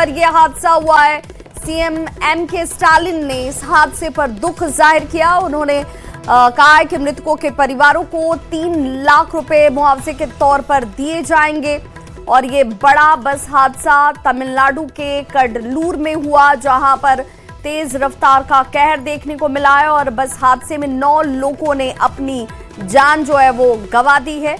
पर यह हादसा हुआ है। CM MK. स्टालिन ने इस हादसे पर दुख जाहिर किया। उन्होंने कहा है कि मृतकों के परिवारों को 3 लाख रुपए मुआवजे के तौर पर दिए जाएंगे। और ये बड़ा बस हादसा तमिलनाडु के कडलूर में हुआ, जहां पर तेज रफ्तार का कहर देखने को मिला है और बस हादसे में 9 लोगों ने अपनी जान जो है वो गंवा दी है।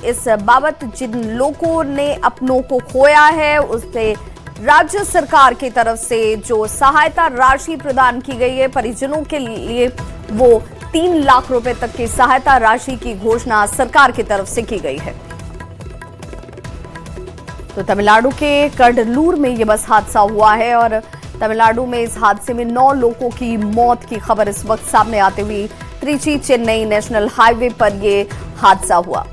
इस बाबत जिन लोगों ने अपनों को खोया है उससे राज्य सरकार की तरफ से जो सहायता राशि प्रदान की गई है परिजनों के लिए, वो 3 लाख रुपए तक की सहायता राशि की घोषणा सरकार की तरफ से की गई है। तो तमिलनाडु के कडलूर में यह बस हादसा हुआ है और तमिलनाडु में इस हादसे में 9 लोगों की मौत की खबर इस वक्त सामने आते हुए त्रिची चेन्नई नेशनल हाईवे पर यह हादसा हुआ।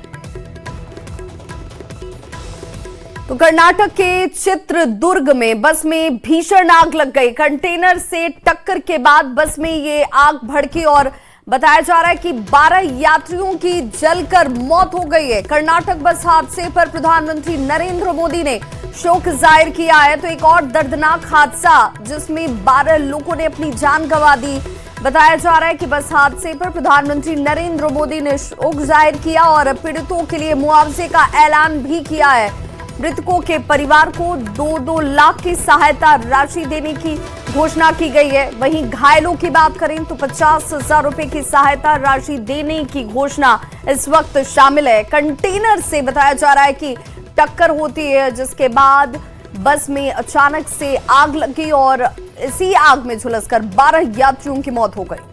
तो कर्नाटक के चित्रदुर्ग में बस में भीषण आग लग गई। कंटेनर से टक्कर के बाद बस में ये आग भड़की और बताया जा रहा है कि 12 यात्रियों की जलकर मौत हो गई है। कर्नाटक बस हादसे पर प्रधानमंत्री नरेंद्र मोदी ने शोक जाहिर किया है। तो एक और दर्दनाक हादसा जिसमें 12 लोगों ने अपनी जान गंवा दी। बताया जा रहा है कि बस हादसे पर प्रधानमंत्री नरेंद्र मोदी ने शोक जाहिर किया और पीड़ितों के लिए मुआवजे का ऐलान भी किया है। मृतकों के परिवार को 2-2 लाख की सहायता राशि देने की घोषणा की गई है। वहीं घायलों की बात करें तो 50,000 रुपए की सहायता राशि देने की घोषणा इस वक्त शामिल है। कंटेनर से बताया जा रहा है कि टक्कर होती है, जिसके बाद बस में अचानक से आग लगी और इसी आग में झुलसकर 12 यात्रियों की मौत हो गई।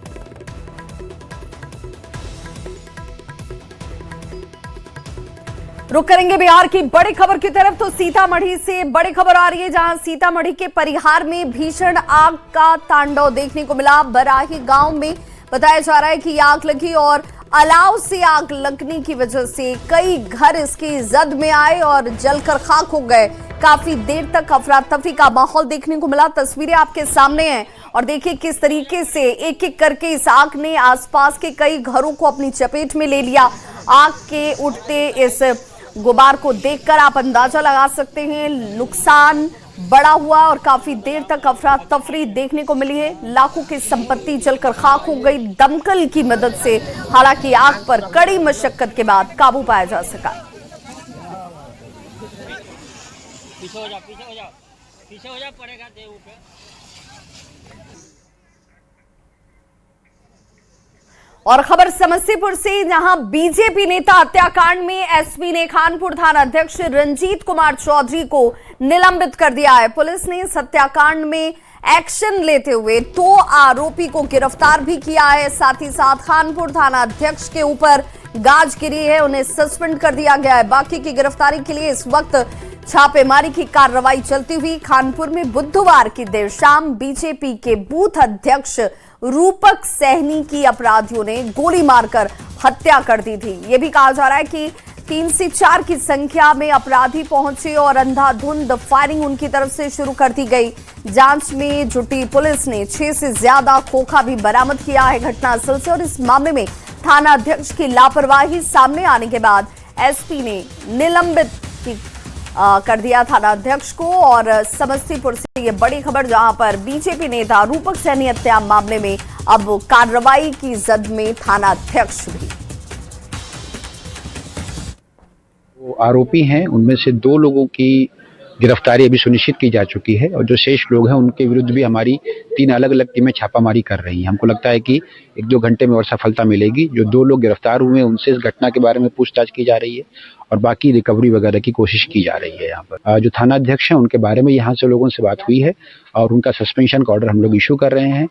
रुक करेंगे बिहार की बड़ी खबर की तरफ। तो सीतामढ़ी से बड़ी खबर आ रही है, जहां सीतामढ़ी के परिहार में भीषण आग का तांडव देखने को मिला। बराही गांव में बताया जा रहा है कि आग लगी और अलाव से आग लगने की वजह से कई घर इसकी जद में आए और जलकर खाक हो गए। काफी देर तक अफरा तफरी का माहौल देखने को मिला। तस्वीरें आपके सामने हैं और देखिए किस तरीके से एक एक करके इस आग ने आसपास के कई घरों को अपनी चपेट में ले लिया। आग के उठते इस गुबार को देखकर आप अंदाजा लगा सकते हैं नुकसान बड़ा हुआ और काफी देर तक अफरा तफरी देखने को मिली है। लाखों की संपत्ति जलकर खाक हो गई। दमकल की मदद से हालांकि आग पर कड़ी मशक्कत के बाद काबू पाया जा सका। पीछे हो जा पड़ेगा देव पे। और खबर समस्तीपुर से, जहां बीजेपी नेता हत्याकांड में एसपी ने खानपुर थाना अध्यक्ष रंजीत कुमार चौधरी को निलंबित कर दिया है। पुलिस ने इस हत्याकांड में एक्शन लेते हुए 2 आरोपी को गिरफ्तार भी किया है। साथ ही साथ खानपुर थाना अध्यक्ष के ऊपर गाज गिरी है, उन्हें सस्पेंड कर दिया गया है। बाकी की गिरफ्तारी के लिए इस वक्त छापेमारी की कार्रवाई चलती हुई। खानपुर में बुधवार की देर शाम बीजेपी के बूथ अध्यक्ष रूपक सहनी की अपराधियों ने गोली मारकर हत्या कर दी थी। यह भी कहा जा रहा है कि 3 से 4 की संख्या में अपराधी पहुंचे और अंधाधुंध फायरिंग उनकी तरफ से शुरू कर दी गई। जांच में जुटी पुलिस ने 6 से ज्यादा खोखा भी बरामद किया है घटनास्थल से। और इस मामले में थाना अध्यक्ष की लापरवाही सामने आने के बाद एसपी ने निलंबित कर दिया थाना अध्यक्ष को। और समस्तीपुर से ये बड़ी खबर, जहां पर बीजेपी नेता रूपक सहनी हत्या मामले में अब कार्रवाई की जद में थाना अध्यक्ष भी। वो आरोपी हैं, उनमें से 2 लोगों की गिरफ्तारी अभी सुनिश्चित की जा चुकी है और जो शेष लोग हैं उनके विरुद्ध भी हमारी 3 अलग अलग टीमें छापामारी कर रही हैं। हमको लगता है कि 1-2 घंटे में और सफलता मिलेगी। जो 2 लोग गिरफ्तार हुए हैं उनसे इस घटना के बारे में पूछताछ की जा रही है और बाकी रिकवरी वगैरह की कोशिश की जा रही है। यहाँ पर जो थाना अध्यक्ष हैं उनके बारे में यहाँ से लोगों से बात हुई है और उनका सस्पेंशन का ऑर्डर हम लोग इशू कर रहे हैं।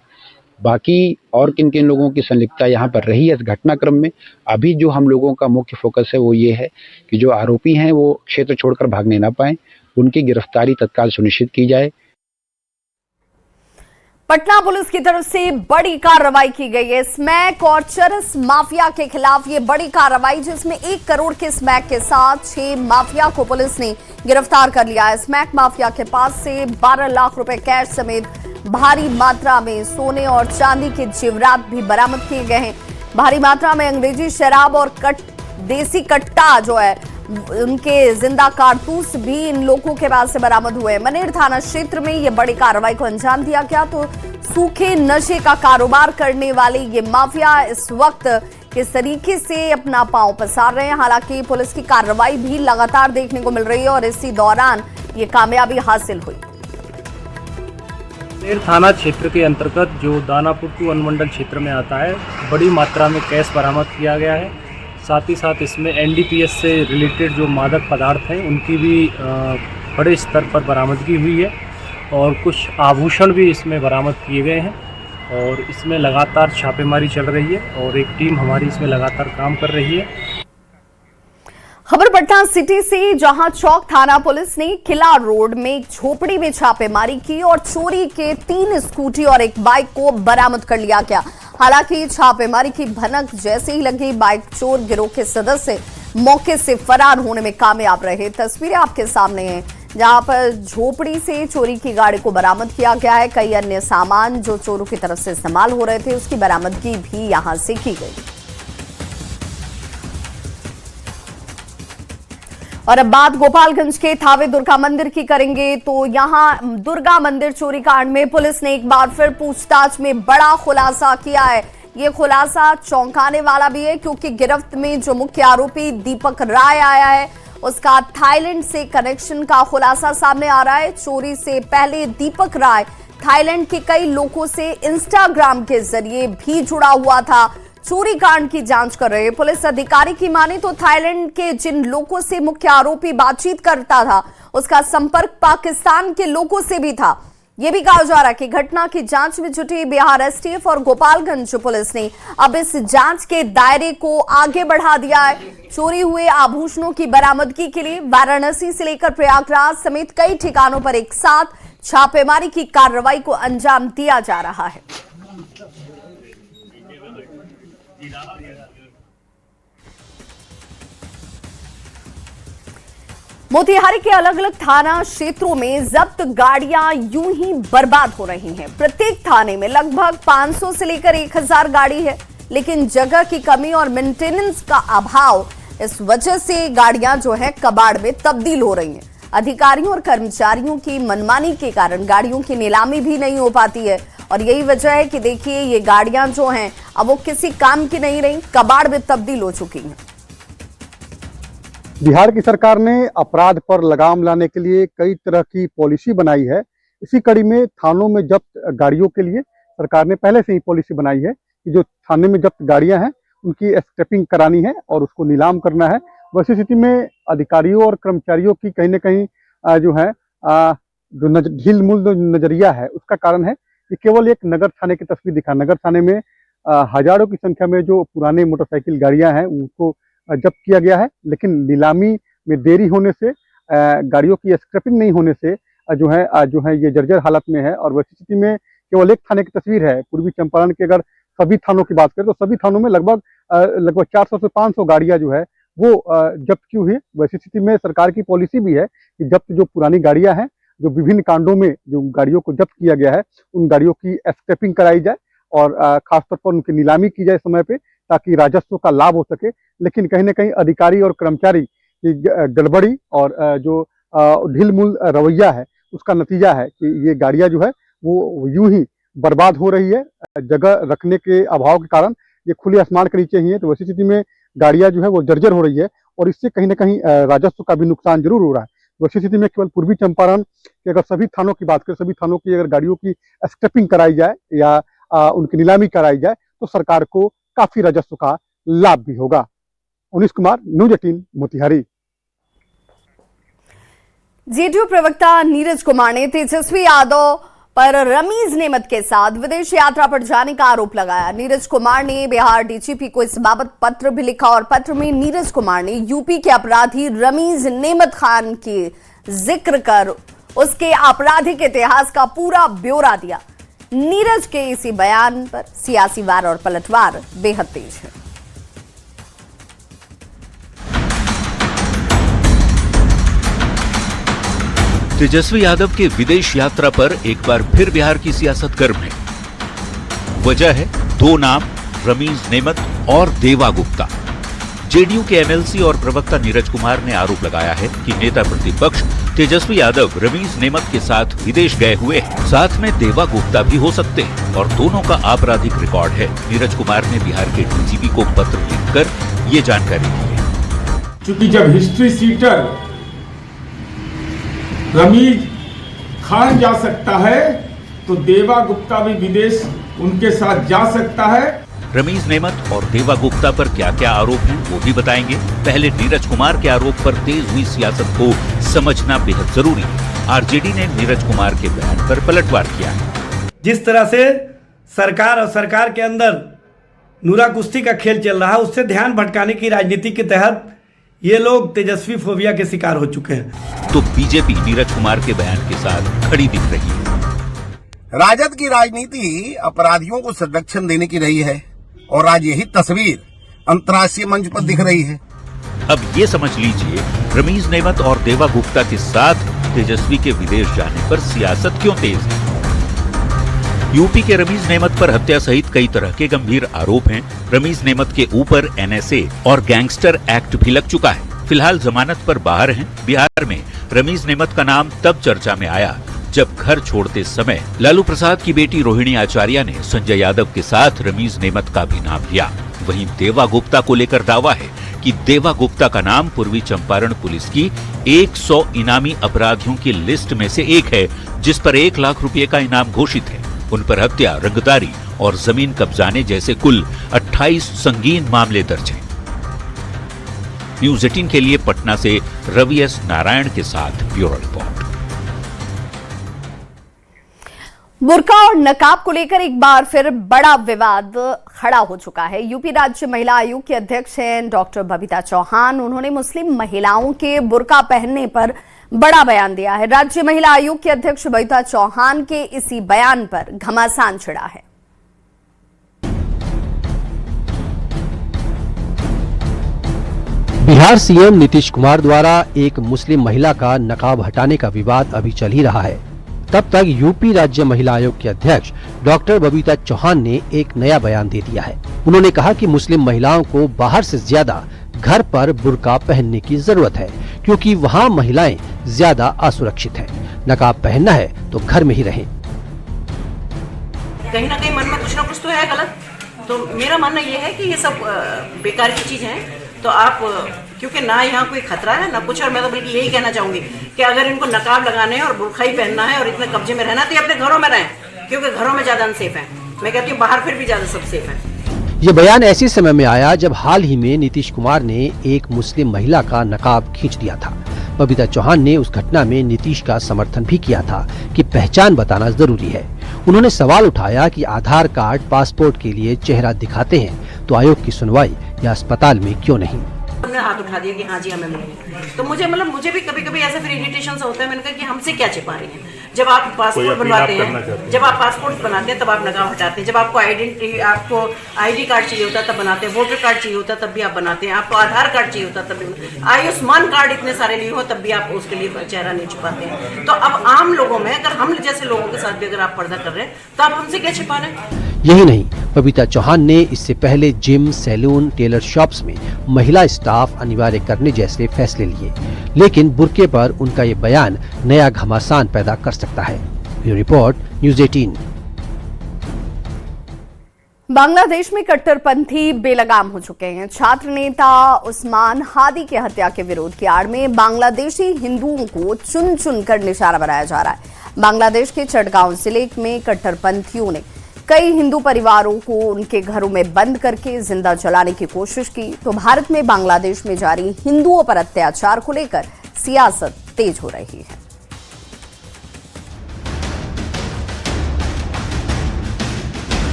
बाकी और किन किन लोगों की संलिप्तता यहाँ पर रही है इस घटनाक्रम में, अभी जो हम लोगों का मुख्य फोकस है वो ये है कि जो आरोपी हैं वो क्षेत्र छोड़कर भागने ना पाए, उनकी गिरफ्तारी तत्काल सुनिश्चित की जाए। पटना पुलिस की तरफ से बड़ी कार्रवाई की गई है स्मैक और चरस माफिया के खिलाफ। ये बड़ी कार्रवाई जिसमें 1 करोड़ के स्मैक के साथ 6 माफिया को पुलिस ने गिरफ्तार कर लिया है। स्मैक माफिया के पास से 12 लाख रुपए कैश समेत भारी मात्रा में सोने और चांदी के जेवरात भी बरामद किए गए हैं। भारी मात्रा में अंग्रेजी शराब और देसी कट्टा जो है उनके जिंदा कारतूस भी इन लोगों के पास से बरामद हुए। मनेर थाना क्षेत्र में ये बड़ी कार्रवाई को अंजाम दिया गया। तो सूखे नशे का कारोबार करने वाले ये माफिया इस वक्त किस तरीके से अपना पांव पसार रहे हैं। हालांकि पुलिस की कार्रवाई भी लगातार देखने को मिल रही है और इसी दौरान ये कामयाबी हासिल हुई। मनेर थाना क्षेत्र के अंतर्गत जो दानापुर टू अनुमंडल क्षेत्र में आता है, बड़ी मात्रा में कैश बरामद किया गया है। साथ ही साथ इसमें एनडीपीएस से रिलेटेड जो मादक पदार्थ हैं उनकी भी बड़े स्तर पर बरामदगी हुई है और कुछ आभूषण भी इसमें बरामद किए गए हैं और इसमें लगातार छापेमारी चल रही है और एक टीम हमारी इसमें लगातार काम कर रही है। खबर पटना सिटी से, जहां चौक थाना पुलिस ने किला रोड में एक झोपड़ी में छापेमारी की और चोरी के 3 स्कूटी और एक बाइक को बरामद कर लिया गया। हालांकि छापेमारी की भनक जैसे ही लगी, बाइक चोर गिरोह के सदस्य मौके से फरार होने में कामयाब रहे। तस्वीरें आपके सामने हैं, जहां पर झोपड़ी से चोरी की गाड़ी को बरामद किया गया है। कई अन्य सामान जो चोरों की तरफ से इस्तेमाल हो रहे थे उसकी बरामदगी भी यहां से की गई। और अब बात गोपालगंज के थावे दुर्गा मंदिर की करेंगे। तो यहां दुर्गा मंदिर चोरी कांड में पुलिस ने एक बार फिर पूछताछ में बड़ा खुलासा किया है। ये खुलासा चौंकाने वाला भी है, क्योंकि गिरफ्त में जो मुख्य आरोपी दीपक राय आया है उसका थाईलैंड से कनेक्शन का खुलासा सामने आ रहा है। चोरी से पहले दीपक राय थाईलैंड के कई लोगों से इंस्टाग्राम के जरिए भी जुड़ा हुआ था। चोरी कांड की जांच कर रहे पुलिस अधिकारी की माने तो थाईलैंड के जिन लोगों से मुख्य आरोपी बातचीत करता था उसका संपर्क पाकिस्तान के लोगों से भी था। यह भी कहा जा रहा है कि घटना की जांच में जुटी बिहार एसटीएफ और गोपालगंज पुलिस ने अब इस जांच के दायरे को आगे बढ़ा दिया है। चोरी हुए आभूषणों की बरामदगी के लिए वाराणसी से लेकर प्रयागराज समेत कई ठिकानों पर एक साथ छापेमारी की कार्रवाई को अंजाम दिया जा रहा है। मोतिहारी के अलग अलग थाना क्षेत्रों में जब्त गाड़ियां यूं ही बर्बाद हो रही हैं। प्रत्येक थाने में लगभग 500 से लेकर 1000 गाड़ी है, लेकिन जगह की कमी और मेंटेनेंस का अभाव, इस वजह से गाड़ियां जो है कबाड़ में तब्दील हो रही हैं। अधिकारियों और कर्मचारियों की मनमानी के कारण गाड़ियों की नीलामी भी नहीं हो पाती है और यही वजह है कि देखिए ये गाड़ियां जो हैं अब वो किसी काम की नहीं रही, कबाड़ में तब्दील हो चुकी हैं। बिहार की सरकार ने अपराध पर लगाम लाने के लिए कई तरह की पॉलिसी बनाई है। इसी कड़ी में थानों में जब्त गाड़ियों के लिए सरकार ने पहले से ही पॉलिसी बनाई है कि जो थाने में जब्त गाड़ियां हैं उनकी स्क्रैपिंग करानी है और उसको नीलाम करना है। वैसी स्थिति में अधिकारियों और कर्मचारियों की कहीं न कहीं जो है जो ढील मूल नजरिया है उसका कारण है कि केवल एक नगर थाने की तस्वीर दिखा। नगर थाने में हजारों की संख्या में जो पुराने मोटरसाइकिल गाड़ियां हैं उनको जब्त किया गया है, लेकिन नीलामी में देरी होने से, गाड़ियों की स्क्रैपिंग नहीं होने से जो है ये जर्जर हालत में है। और वैसी स्थिति में केवल एक थाने की तस्वीर है। पूर्वी चंपारण के अगर सभी थानों की बात करें तो सभी थानों में लगभग 400 से 500 गाड़ियां जो है वो जब्त की हुई है। वैसी स्थिति में सरकार की पॉलिसी भी है कि जब्त जो पुरानी गाड़ियां हैं, जो विभिन्न कांडों में जो गाड़ियों को जब्त किया गया है, उन गाड़ियों की स्क्रैपिंग कराई जाए और खासतौर पर उनकी नीलामी की जाए समय पे, ताकि राजस्व का लाभ हो सके। लेकिन कहीं न कहीं अधिकारी और कर्मचारी की गड़बड़ी और जो ढील मूल रवैया है उसका नतीजा है कि ये गाड़ियां जो है वो यूं ही बर्बाद हो रही है। जगह रखने के अभाव के कारण ये खुले आसमान के नीचे ही है। तो वैसी स्थिति में गाड़ियां जो है वो जर्जर हो रही है और इससे कहीं न कहीं राजस्व का भी नुकसान जरूर हो रहा है। वैसी स्थिति में केवल पूर्वी चंपारण के अगर सभी थानों की बात करें, सभी थानों की अगर गाड़ियों की स्क्रैपिंग कराई जाए या उनकी नीलामी कराई जाए तो सरकार को काफी राजस्व का लाभ भी होगा। उनीश कुमार, न्यूज 18 मोतिहारी। जेडीयू प्रवक्ता नीरज कुमार ने तेजस्वी यादव पर रमीज नेमत के साथ विदेश यात्रा पर जाने का आरोप लगाया। नीरज कुमार ने बिहार डीजीपी को इस बाबत पत्र भी लिखा और पत्र में नीरज कुमार ने यूपी के अपराधी रमीज नेमत खान की जिक्र कर उसके आपराधिक इतिहास का पूरा ब्यौरा दिया। नीरज के इसी बयान पर सियासी वार और पलटवार बेहद तेज है। तेजस्वी यादव के विदेश यात्रा पर एक बार फिर बिहार की सियासत गर्म है। वजह है 2 नाम, रमीज नेमत और देवा गुप्ता। जेडीयू के एमएलसी और प्रवक्ता नीरज कुमार ने आरोप लगाया है कि नेता प्रतिपक्ष तेजस्वी यादव रमीज नेमत के साथ विदेश गए हुए हैं। साथ में देवा गुप्ता भी हो सकते हैं और दोनों का आपराधिक रिकॉर्ड है। नीरज कुमार ने बिहार के डीजीपी को पत्र लिखकर ये जानकारी दी है। क्योंकि जब हिस्ट्री सीटर रमीज खान जा सकता है तो देवा गुप्ता भी विदेश उनके साथ जा सकता है। रमीज नेमत और देवा गुप्ता पर क्या क्या आरोप हैं वो भी बताएंगे। पहले नीरज कुमार के आरोप पर तेज हुई सियासत को समझना बेहद जरूरी है। आरजेडी ने नीरज कुमार के बयान पर पलटवार किया है। जिस तरह से सरकार और सरकार के अंदर नूरा कुश्ती का खेल चल रहा है, उससे ध्यान भटकाने की राजनीति के तहत ये लोग तेजस्वी फोबिया के शिकार हो चुके हैं। तो बीजेपी नीरज कुमार के बयान के साथ खड़ी दिख रही है। राजद की राजनीति अपराधियों को संरक्षण देने की रही है और आज यही तस्वीर अंतर्राष्ट्रीय मंच पर दिख रही है। अब ये समझ लीजिए रमीज नेमत और देवा गुप्ता के साथ तेजस्वी के विदेश जाने पर सियासत क्यों तेज है। यूपी के रमीज नेमत पर हत्या सहित कई तरह के गंभीर आरोप हैं। रमीज नेमत के ऊपर एनएसए और गैंगस्टर एक्ट भी लग चुका है। फिलहाल जमानत पर बाहर हैं। बिहार में रमीज नेमत का नाम तब चर्चा में आया जब घर छोड़ते समय लालू प्रसाद की बेटी रोहिणी आचार्य ने संजय यादव के साथ रमीज नेमत का भी नाम लिया। वहीं देवा गुप्ता को लेकर दावा है कि देवा गुप्ता का नाम पूर्वी चंपारण पुलिस की 100 इनामी अपराधियों की लिस्ट में से एक है, जिस पर 1 लाख रुपए का इनाम घोषित है। उन पर हत्या, रंगदारी और जमीन कब्जाने जैसे कुल 28 संगीन मामले दर्ज हैं। न्यूज 18 के लिए पटना से रवि एस नारायण के साथ ब्यूरो रिपोर्ट। बुर्का और नकाब को लेकर एक बार फिर बड़ा विवाद खड़ा हो चुका है। यूपी राज्य महिला आयोग के अध्यक्ष हैं डॉक्टर बबीता चौहान। उन्होंने मुस्लिम महिलाओं के बुर्का पहनने पर बड़ा बयान दिया है। राज्य महिला आयोग के अध्यक्ष बबीता चौहान के इसी बयान पर घमासान छिड़ा है। बिहार सीएम नीतीश कुमार द्वारा एक मुस्लिम महिला का नकाब हटाने का विवाद अभी चल ही रहा है। तब तक यूपी राज्य महिला आयोग के अध्यक्ष डॉक्टर बबीता चौहान ने एक नया बयान दे दिया है। उन्होंने कहा कि मुस्लिम महिलाओं को बाहर से ज्यादा घर पर बुर्का पहनने की जरूरत है, क्योंकि वहाँ महिलाएं ज्यादा असुरक्षित हैं। नकाब पहनना है तो घर में ही रहें। कहीं ना कहीं मन में कुछ ना कुछ तो है गलत। तो मेरा मानना ये है कि ये सब बेकार की चीज है। तो आप क्योंकि ना यहाँ कोई खतरा है ना कुछ, और मैं तो बल्कि यही कहना चाहूंगी कि अगर इनको नकाब लगाने हैं और बुर्का ही पहनना है और इतने कब्जे में रहना, तो ये अपने घरों में रहें, क्योंकि घरों में ज्यादा अनसेफ है। मैं कहती हूँ बाहर फिर भी ज्यादा सब सेफ है। ये बयान ऐसे समय में आया जब हाल ही में नीतीश कुमार ने एक मुस्लिम महिला का नकाब खींच दिया था। बबीता चौहान ने उस घटना में नीतीश का समर्थन भी किया था कि पहचान बताना जरूरी है। उन्होंने सवाल उठाया कि आधार कार्ड, पासपोर्ट के लिए चेहरा दिखाते हैं तो आयोग की सुनवाई या अस्पताल में क्यों नहीं। हमने हाथ उठा दिया कि हाँ जी हमें मिलेंगे। तो मुझे भी कभी कभी ऐसा फिर इरिटेशन सा होता है। मैंने कहा कि हमसे क्या छिपा रही हैं। जब आप पासपोर्ट बनवाते हैं, जब आप पासपोर्ट बनाते हैं तब आप नकाब हटाते हैं। जब आपको आपको आईडी कार्ड चाहिए होता है तब बनाते हैं। वोटर कार्ड चाहिए होता है तब भी आप बनाते हैं। आपको आधार कार्ड चाहिए होता है तब भी। आयुष्मान कार्ड इतने सारे लिए हो तब भी आप उसके लिए चेहरा नहीं छुपाते हैं। तो अब आम लोगों में अगर हम जैसे लोगों के साथ भी अगर आप पर्दा कर रहे हैं तो आप हमसे क्या छिपा रहे हैं। यही नहीं, बबीता चौहान ने इससे पहले जिम, सैलून, टेलर शॉप्स में महिला स्टाफ अनिवार्य करने जैसे फैसले लिए, लेकिन बुर्के पर उनका ये बयान नया घमासान पैदा कर सकता है। Bureau report, news 18। बांग्लादेश में कट्टरपंथी बेलगाम हो चुके हैं। छात्र नेता उस्मान हादी की हत्या के विरोध की आड़ में बांग्लादेशी हिंदुओं को चुन चुन कर निशाना बनाया जा रहा है। बांग्लादेश के चटगांव जिले में कट्टरपंथियों ने कई हिंदू परिवारों को उनके घरों में बंद करके जिंदा जलाने की कोशिश की। तो भारत में बांग्लादेश में जारी हिंदुओं पर अत्याचार को लेकर सियासत तेज हो रही है।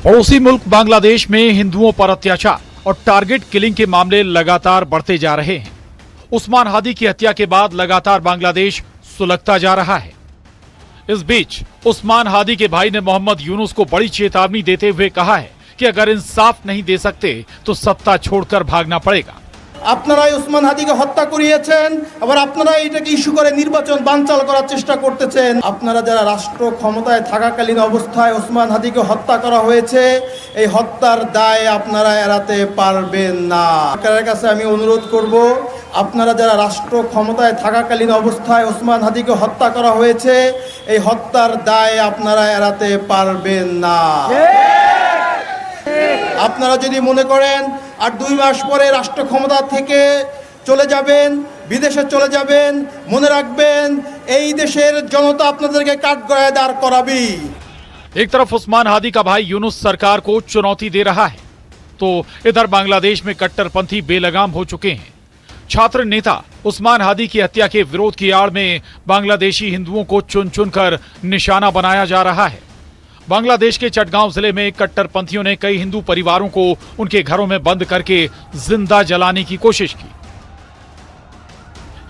पड़ोसी मुल्क बांग्लादेश में हिंदुओं पर अत्याचार और टारगेट किलिंग के मामले लगातार बढ़ते जा रहे हैं। उस्मान हादी की हत्या के बाद लगातार बांग्लादेश सुलगता जा रहा है। इस बीच उस्मान हादी के भाई ने मोहम्मद यूनुस को बड़ी चेतावनी देते हुए कहा है कि अगर इंसाफ नहीं दे सकते तो सत्ता छोड़कर भागना पड़ेगा। আপনারাই ওসমান হাদিকে হত্যা করিয়েছেন, আবার আপনারাই এটাকে ইস্যু করে নির্বাচন বানচাল করার চেষ্টা করতেছেন। আপনারা যারা রাষ্ট্র ক্ষমতায় থাকাকালীন অবস্থায় ওসমান হাদিকে হত্যা করা হয়েছে, এই হত্যার দায় আপনারা এড়াতে পারবেন না। সরকারের কাছে আমি অনুরোধ করব, আপনারা যারা রাষ্ট্র ক্ষমতায় থাকাকালীন অবস্থায় ওসমান হাদিকে হত্যা করা হয়েছে, এই হত্যার দায় আপনারা এড়াতে পারবেন না। আপনারা যদি মনে করেন আর 2 মাস পরে রাষ্ট্র ক্ষমতা থেকে চলে যাবেন, विदेशे चले जाবেন, মনে রাখবেন এই দেশের জনতা আপনাদেরকে কাঠগড়ায় দাঁড় করাবে। एक तरफ उस्मान हादी का भाई यूनुस सरकार को चुनौती दे रहा है, तो इधर बांग्लादेश में कट्टरपंथी बेलगाम हो चुके हैं। छात्र नेता उस्मान हादी की हत्या के विरोध की आड़ में बांग्लादेशी हिंदुओं को चुन चुनकर निशाना बनाया जा रहा है। बांग्लादेश के चटगांव जिले में कट्टरपंथियों ने कई हिंदू परिवारों को उनके घरों में बंद करके जिंदा जलाने की कोशिश की।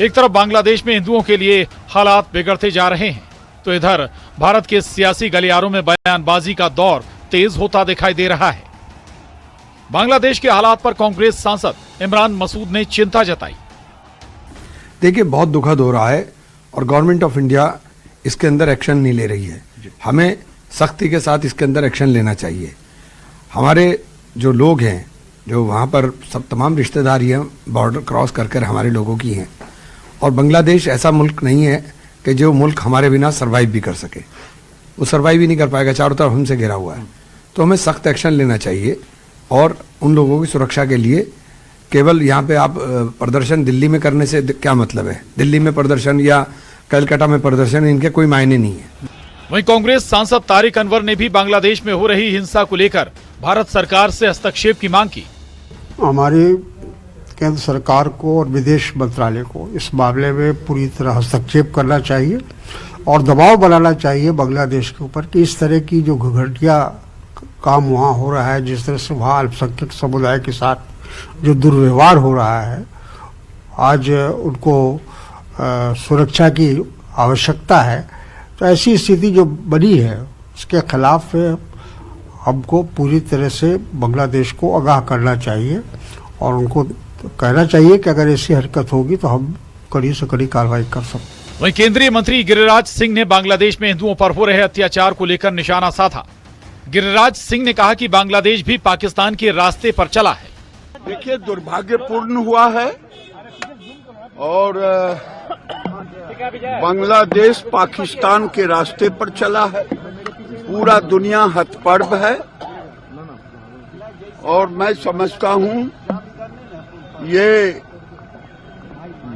एक तरफ बांग्लादेश में हिंदुओं के लिए हालात बिगड़ते जा रहे हैं, तो इधर भारत के सियासी गलियारों में बयानबाजी का दौर तेज होता दिखाई दे रहा है। बांग्लादेश के हालात पर कांग्रेस सांसद इमरान मसूद ने चिंता जताई। देखिए, बहुत दुखद हो रहा है और गवर्नमेंट ऑफ इंडिया इसके अंदर एक्शन नहीं ले रही है। हमें सख्ती के साथ इसके अंदर एक्शन लेना चाहिए। हमारे जो लोग हैं, जो वहाँ पर सब तमाम रिश्तेदारी हैं, बॉर्डर क्रॉस कर कर हमारे लोगों की हैं, और बांग्लादेश ऐसा मुल्क नहीं है कि जो मुल्क हमारे बिना सर्वाइव भी कर सके। वो सर्वाइव ही नहीं कर पाएगा, चारों तरफ हमसे घिरा हुआ है। तो हमें सख्त एक्शन लेना चाहिए और उन लोगों की सुरक्षा के लिए केवल यहाँ पे आप प्रदर्शन दिल्ली में करने से क्या मतलब है? दिल्ली में प्रदर्शन या कलकत्ता में प्रदर्शन, इनके कोई मायने नहीं है। वहीं कांग्रेस सांसद तारिक अनवर ने भी बांग्लादेश में हो रही हिंसा को लेकर भारत सरकार से हस्तक्षेप की मांग की। हमारी केंद्र सरकार को और विदेश मंत्रालय को इस मामले में पूरी तरह हस्तक्षेप करना चाहिए और दबाव बनाना चाहिए बांग्लादेश के ऊपर कि इस तरह की जो घटिया काम वहाँ हो रहा है, जिस तरह से वहाँ अल्पसंख्यक समुदाय के साथ जो दुर्व्यवहार हो रहा है, आज उनको सुरक्षा की आवश्यकता है। तो ऐसी स्थिति जो बनी है उसके खिलाफ हमको पूरी तरह से बांग्लादेश को आगाह करना चाहिए और उनको कहना चाहिए कि अगर ऐसी हरकत होगी तो हम कड़ी से कड़ी कार्रवाई कर सकते। वहीं केंद्रीय मंत्री गिरिराज सिंह ने बांग्लादेश में हिंदुओं पर हो रहे अत्याचार को लेकर निशाना साधा। गिरिराज सिंह ने कहा कि बांग्लादेश भी पाकिस्तान के रास्ते पर चला है। देखिए, दुर्भाग्यपूर्ण हुआ है और बांग्लादेश पाकिस्तान के रास्ते पर चला है। पूरा दुनिया हतप्रभ है और मैं समझता हूं ये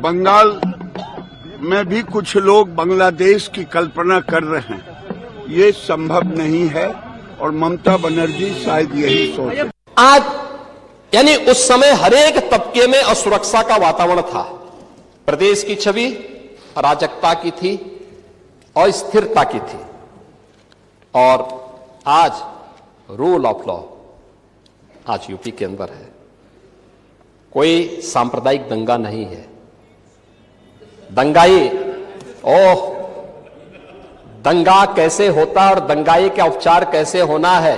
बंगाल में भी कुछ लोग बांग्लादेश की कल्पना कर रहे हैं। ये संभव नहीं है और ममता बनर्जी शायद यही सोच। आज यानी उस समय हरेक तबके में असुरक्षा का वातावरण था। प्रदेश की छवि अराजकता की थी और स्थिरता की थी, और आज रूल ऑफ लॉ आज यूपी के अंदर है। कोई सांप्रदायिक दंगा नहीं है। दंगाई दंगा कैसे होता और दंगाई का उपचार कैसे होना है।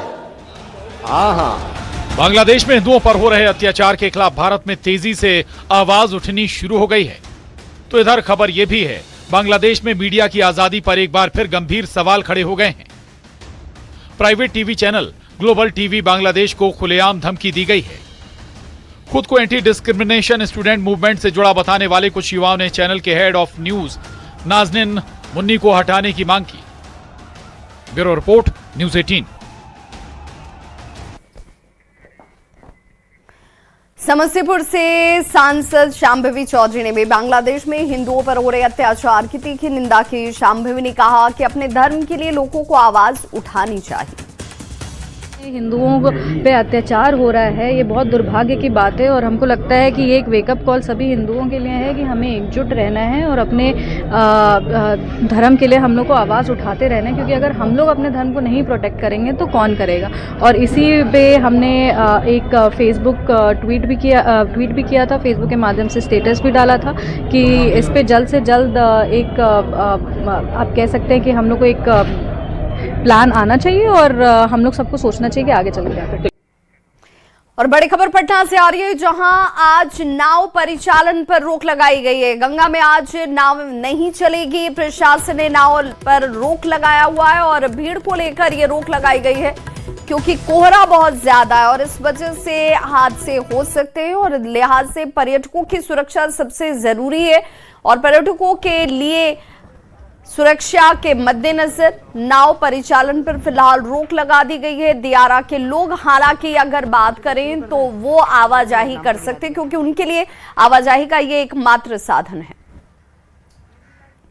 हाँ, बांग्लादेश में हिंदुओं पर हो रहे अत्याचार के खिलाफ भारत में तेजी से आवाज उठनी शुरू हो गई है। तो इधर खबर यह भी है, बांग्लादेश में मीडिया की आजादी पर एक बार फिर गंभीर सवाल खड़े हो गए हैं। Private TV channel global TV Bangladesh को खुलेआम धमकी दी गई है। खुद को एंटी डिस्क्रिमिनेशन स्टूडेंट मूवमेंट से जुड़ा बताने वाले कुछ युवाओं ने चैनल के head of news Nazneen Munni को हटाने की मांग की। Bureau report, news 18। समस्तीपुर से सांसद शांभवी चौधरी ने भी बांग्लादेश में हिंदुओं पर हो रहे अत्याचार की तीखी निंदा की। शांभवी ने कहा कि अपने धर्म के लिए लोगों को आवाज उठानी चाहिए। हिंदुओं पे अत्याचार हो रहा है, ये बहुत दुर्भाग्य की बात है और हमको लगता है कि ये एक वेकअप कॉल सभी हिंदुओं के लिए है कि हमें एकजुट रहना है और अपने धर्म के लिए हम लोग को आवाज़ उठाते रहना है, क्योंकि अगर हम लोग अपने धर्म को नहीं प्रोटेक्ट करेंगे तो कौन करेगा। और इसी पे हमने एक फेसबुक ट्वीट भी किया था, फेसबुक के माध्यम से स्टेटस भी डाला था कि इस पे जल्द से जल्द एक आप कह सकते हैं कि हम लोग को एक प्लान आना चाहिए और हम लोग सबको सोचना चाहिए कि आगे चल क्या करें। और बड़ी खबर पटना से आ रही है, जहां आज नाव परिचालन पर रोक लगाई गई है। गंगा में आज नाव नहीं चलेगी। प्रशासन ने नाव पर रोक लगाया हुआ है और भीड़ को लेकर ये रोक लगाई गई है क्योंकि कोहरा बहुत ज्यादा है और इस वजह से हादसे हो सकते हैं और लिहाज से पर्यटकों की सुरक्षा सबसे जरूरी है और पर्यटकों के लिए सुरक्षा के मद्देनजर नाव परिचालन पर फिलहाल रोक लगा दी गई है। दियारा के लोग हालांकि अगर बात करें तो वो आवाजाही कर सकते हैं क्योंकि उनके लिए आवाजाही का ये एकमात्र साधन है।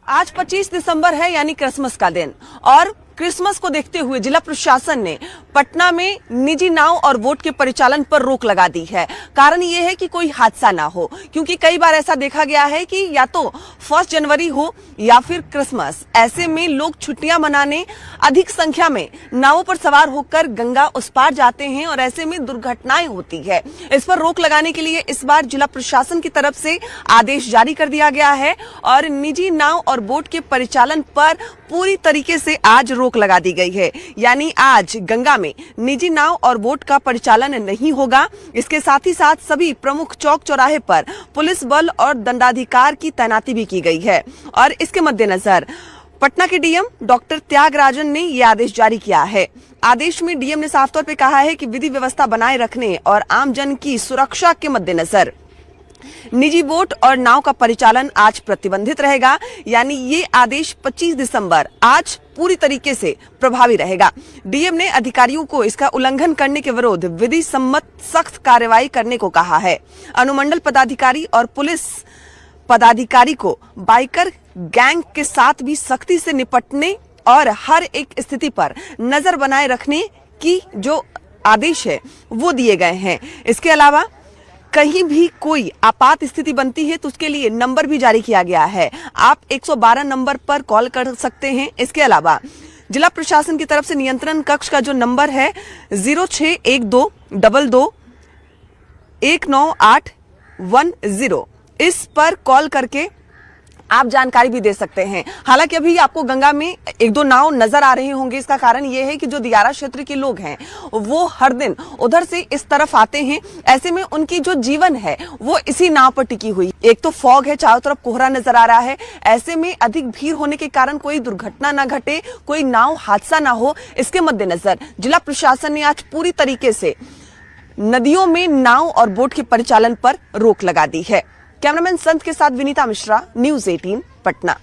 आज 25 दिसंबर है यानी क्रिसमस का दिन और क्रिसमस को देखते हुए जिला प्रशासन ने पटना में निजी नाव और बोट के परिचालन पर रोक लगा दी है। कारण ये है कि कोई हादसा ना हो, क्योंकि कई बार ऐसा देखा गया है कि या तो 1 जनवरी हो या फिर क्रिसमस, ऐसे में लोग छुट्टियां मनाने अधिक संख्या में नावों पर सवार होकर गंगा उस पार जाते हैं और ऐसे में दुर्घटनाएं होती है। इस पर रोक लगाने के लिए इस बार जिला प्रशासन की तरफ से आदेश जारी कर दिया गया है और निजी नाव और बोट के परिचालन पर पूरी तरीके से आज रोक लगा दी गई है। यानी आज गंगा में निजी नाव और बोट का परिचालन नहीं होगा। इसके साथ ही साथ सभी प्रमुख चौक चौराहे पर पुलिस बल और दंडाधिकार की तैनाती भी की गई है और इसके मद्देनजर पटना के डीएम डॉक्टर त्यागराजन ने यह आदेश जारी किया है। आदेश में डीएम ने साफ तौर पर कहा है कि विधि व्यवस्था बनाए रखने और आमजन की सुरक्षा के मद्देनजर निजी बोट और नाव का परिचालन आज प्रतिबंधित रहेगा। यानी ये आदेश 25 दिसंबर आज पूरी तरीके से प्रभावी रहेगा। डीएम ने अधिकारियों को इसका उल्लंघन करने के विरुद्ध विधि सम्मत सख्त कार्रवाई करने को कहा है। अनुमंडल पदाधिकारी और पुलिस पदाधिकारी को बाइकर गैंग के साथ भी सख्ती से निपटने और हर एक स्थिति पर नजर बनाए रखने की जो आदेश है वो दिए गए हैं। इसके अलावा कहीं भी कोई आपात स्थिति बनती है तो उसके लिए नंबर भी जारी किया गया है। आप 112 नंबर पर कॉल कर सकते हैं। इसके अलावा जिला प्रशासन की तरफ से नियंत्रण कक्ष का जो नंबर है 0612221910, इस पर कॉल करके आप जानकारी भी दे सकते हैं। हालांकि अभी आपको गंगा में 1-2 नाव नजर आ रहे होंगे। इसका कारण यह है कि जो दियारा क्षेत्र के लोग हैं वो हर दिन उधर से इस तरफ आते हैं। ऐसे में उनकी जो जीवन है वो इसी नाव पर टिकी हुई। एक तो फॉग है, चारों तरफ कोहरा नजर आ रहा है। ऐसे में अधिक भीड़ होने के कारण कोई दुर्घटना ना घटे, कोई नाव हादसा ना हो, इसके मद्देनजर जिला प्रशासन ने आज पूरी तरीके से नदियों में नाव और बोट के परिचालन पर रोक लगा दी है। कैमरामैन संत के साथ विनीता मिश्रा, न्यूज़ 18 पटना।